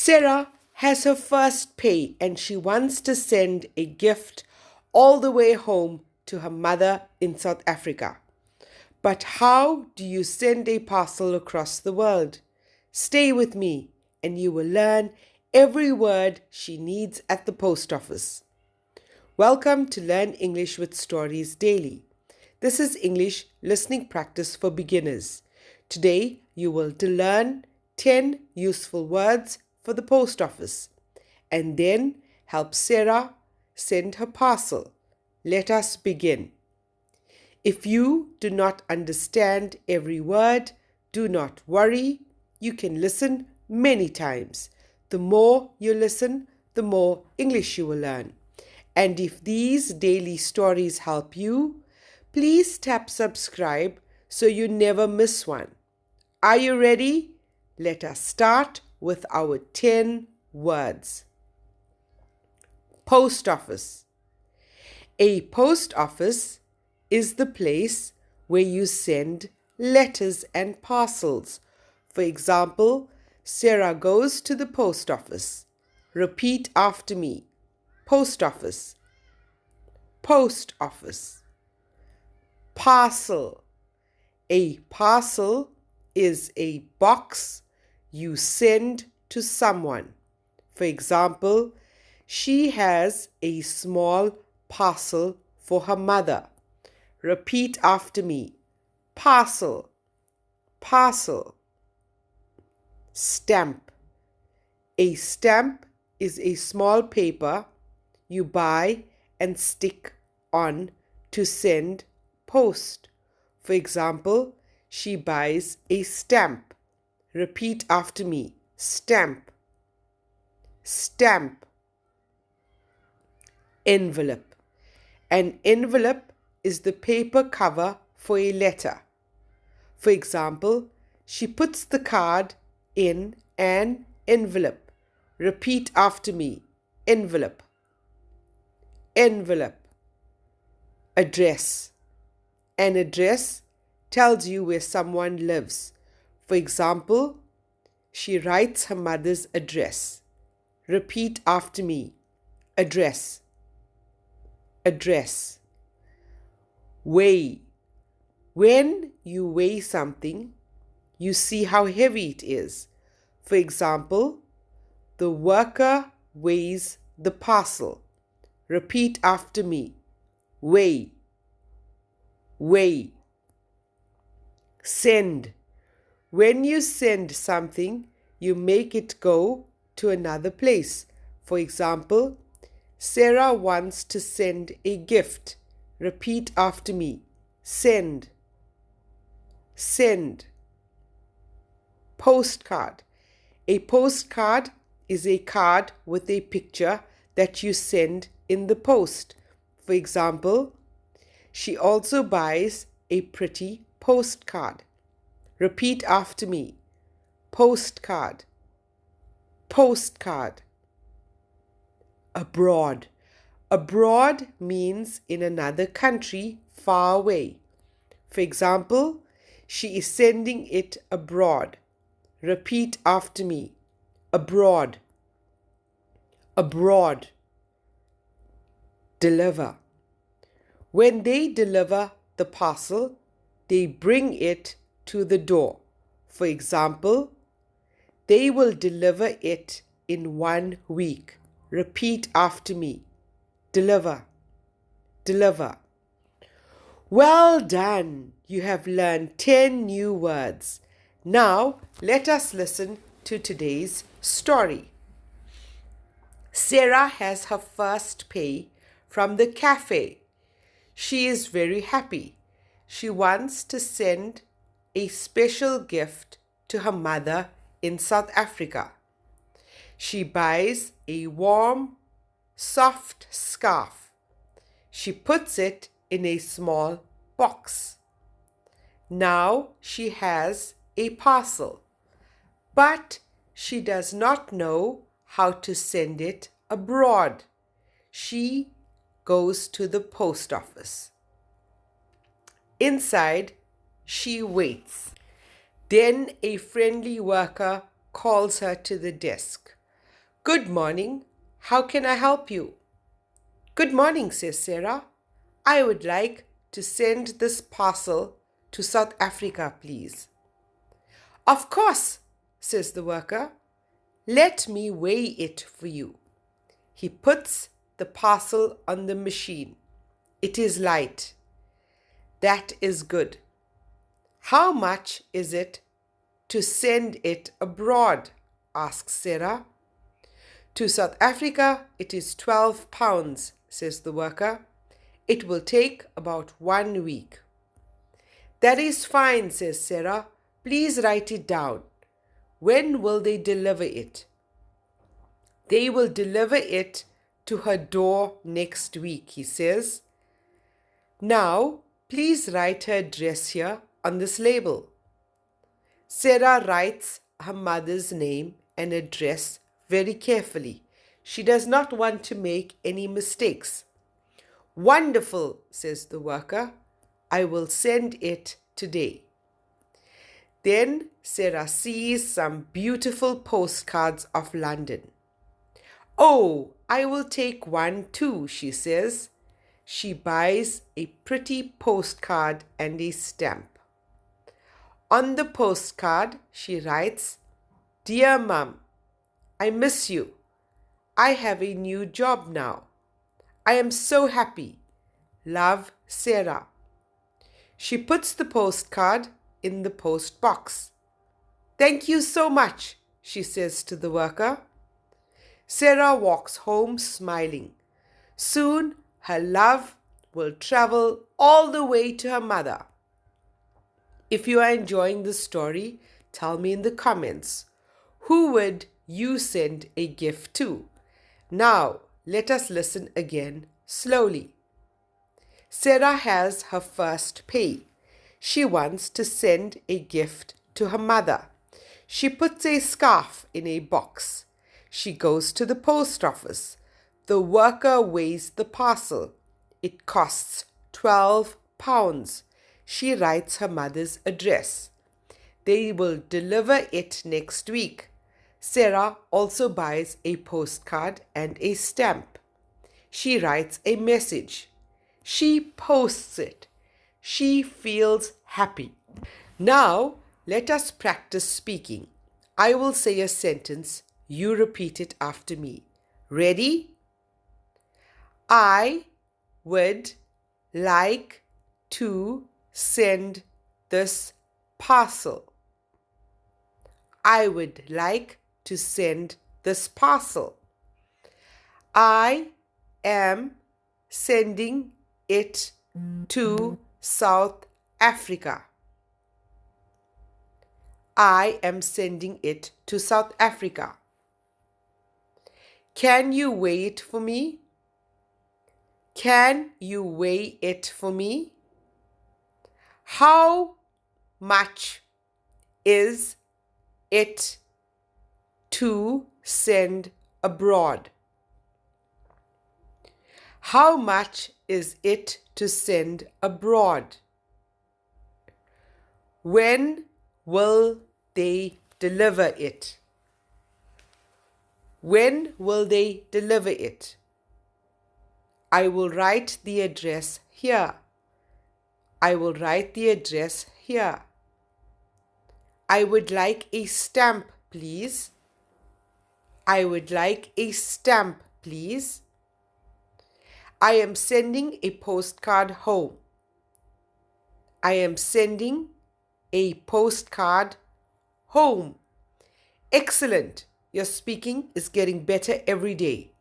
Sarah has her first pay and she wants to send a gift all the way home to her mother in South Africa. But how do you send a parcel across the world? Stay with me and you will learn every word she needs at the post office. Welcome to Learn English with Stories Daily. This is English listening practice for beginners. Today you will learn 10 useful words for the post office and then help Sarah send her parcel. Let us begin. If you do not understand every word, do not worry. You can listen many times. The more you listen, the more English you will learn. And if these daily stories help you, please tap subscribe so you never miss one. Are you ready? Let us start with our 10 words. Post office. A post office is the place where you send letters and parcels. For example, Sarah goes to the post office. Repeat after me. Post office. Post office. Parcel. A parcel is a box you send to someone. For example, she has a small parcel for her mother. Repeat after me. Parcel. Parcel. Stamp. A stamp is a small paper you buy and stick on to send post. For example, she buys a stamp. Repeat after me. Stamp. Stamp. Envelope. An envelope is the paper cover for a letter. For example, she puts the card in an envelope. Repeat after me. Envelope. Envelope. Address. An address tells you where someone lives. For example, she writes her mother's address. Repeat after me. Address. Address. Weigh. When you weigh something, you see how heavy it is. For example, the worker weighs the parcel. Repeat after me. Weigh. Weigh. Send. When you send something, you make it go to another place. For example, Sarah wants to send a gift. Repeat after me. Send. Send. Postcard. A postcard is a card with a picture that you send in the post. For example, she also buys a pretty postcard. Repeat after me. Postcard. Postcard. Abroad. Abroad means in another country far away. For example, she is sending it abroad. Repeat after me. Abroad. Abroad. Deliver. When they deliver the parcel, they bring it to the door. For example, they will deliver it in 1 week. Repeat after me. Deliver. Deliver. Well done! You have learned 10 new words. Now, let us listen to today's story. Sarah has her first pay from the cafe. She is very happy. She wants to send a special gift to her mother in South Africa. She buys a warm, soft scarf. She puts it in a small box. Now she has a parcel, but she does not know how to send it abroad. She goes to the post office. Inside, she waits. Then a friendly worker calls her to the desk. Good morning. How can I help you? Good morning, says Sarah. I would like to send this parcel to South Africa, please. Of course, says the worker. Let me weigh it for you. He puts the parcel on the machine. It is light. That is good. How much is it to send it abroad? Asks Sarah. To South Africa, it is £12, says the worker. It will take about 1 week. That is fine, says Sarah. Please write it down. When will they deliver it? They will deliver it to her door next week, he says. Now, please write her address here on this label. Sarah writes her mother's name and address very carefully. She does not want to make any mistakes. Wonderful, says the worker. I will send it today. Then Sarah sees some beautiful postcards of London. Oh, I will take one too, she says. She buys a pretty postcard and a stamp. On the postcard, she writes, Dear Mum, I miss you. I have a new job now. I am so happy. Love, Sarah. She puts the postcard in the post box. Thank you so much, she says to the worker. Sarah walks home smiling. Soon her love will travel all the way to her mother. If you are enjoying this story, tell me in the comments. Who would you send a gift to? Now, let us listen again slowly. Sarah has her first pay. She wants to send a gift to her mother. She puts a scarf in a box. She goes to the post office. The worker weighs the parcel. It costs £12. She writes her mother's address. They will deliver it next week. Sarah also buys a postcard and a stamp. She writes a message. She posts it. She feels happy. Now, let us practice speaking. I will say a sentence. You repeat it after me. Ready? I would like to send this parcel. I would like to send this parcel. I am sending it to South Africa. I am sending it to South Africa. Can you weigh it for me? Can you weigh it for me? How much is it to send abroad? How much is it to send abroad? When will they deliver it? When will they deliver it? I will write the address here. I will write the address here. I would like a stamp, please. I would like a stamp, please. I am sending a postcard home. I am sending a postcard home. Excellent. Your speaking is getting better every day.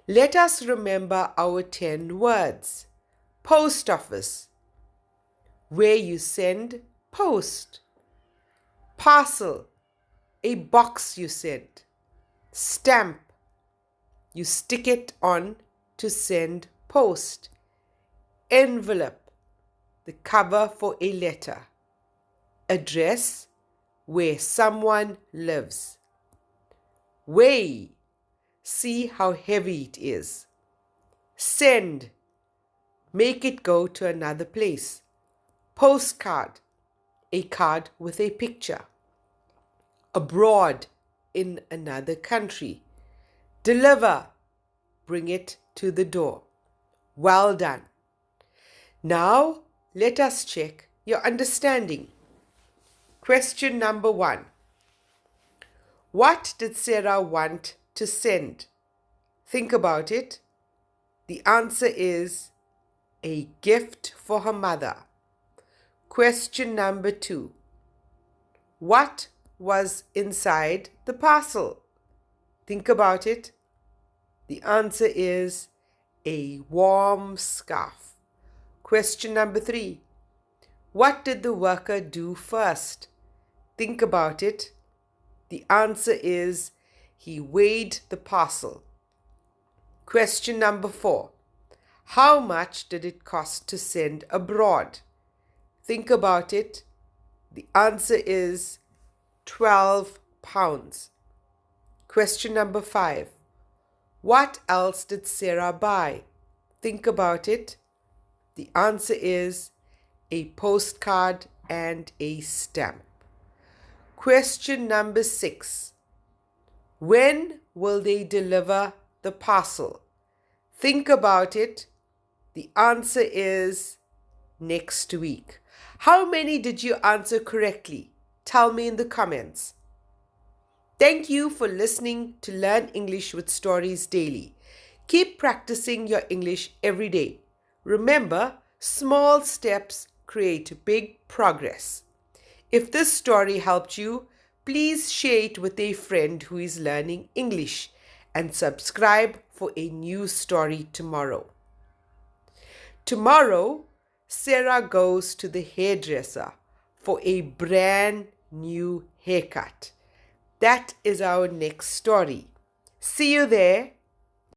Let us remember our 10 words. Post office, where you send post. Parcel, a box you send. Stamp, you stick it on to send post. Envelope, the cover for a letter. Address, where someone lives. Weigh, see how heavy it is. Send, make it go to another place. Postcard, a card with a picture. Abroad, in another country. Deliver. Bring it to the door. Well done. Now, let us check your understanding. Question number 1. What did Sarah want to send? Think about it. The answer is a gift for her mother. Question number 2. What was inside the parcel? Think about it. The answer is a warm scarf. Question number 3. What did the worker do first? Think about it. The answer is he weighed the parcel. Question number 4. How much did it cost to send abroad? Think about it. The answer is 12 pounds. Question number 5. What else did Sarah buy? Think about it. The answer is a postcard and a stamp. Question number 6. When will they deliver the parcel? Think about it. The answer is next week. How many did you answer correctly? Tell me in the comments. Thank you for listening to Learn English with Stories Daily. Keep practicing your English every day. Remember, small steps create big progress. If this story helped you, please share it with a friend who is learning English and subscribe for a new story tomorrow. Tomorrow, Sarah goes to the hairdresser for a brand new haircut. That is our next story. See you there.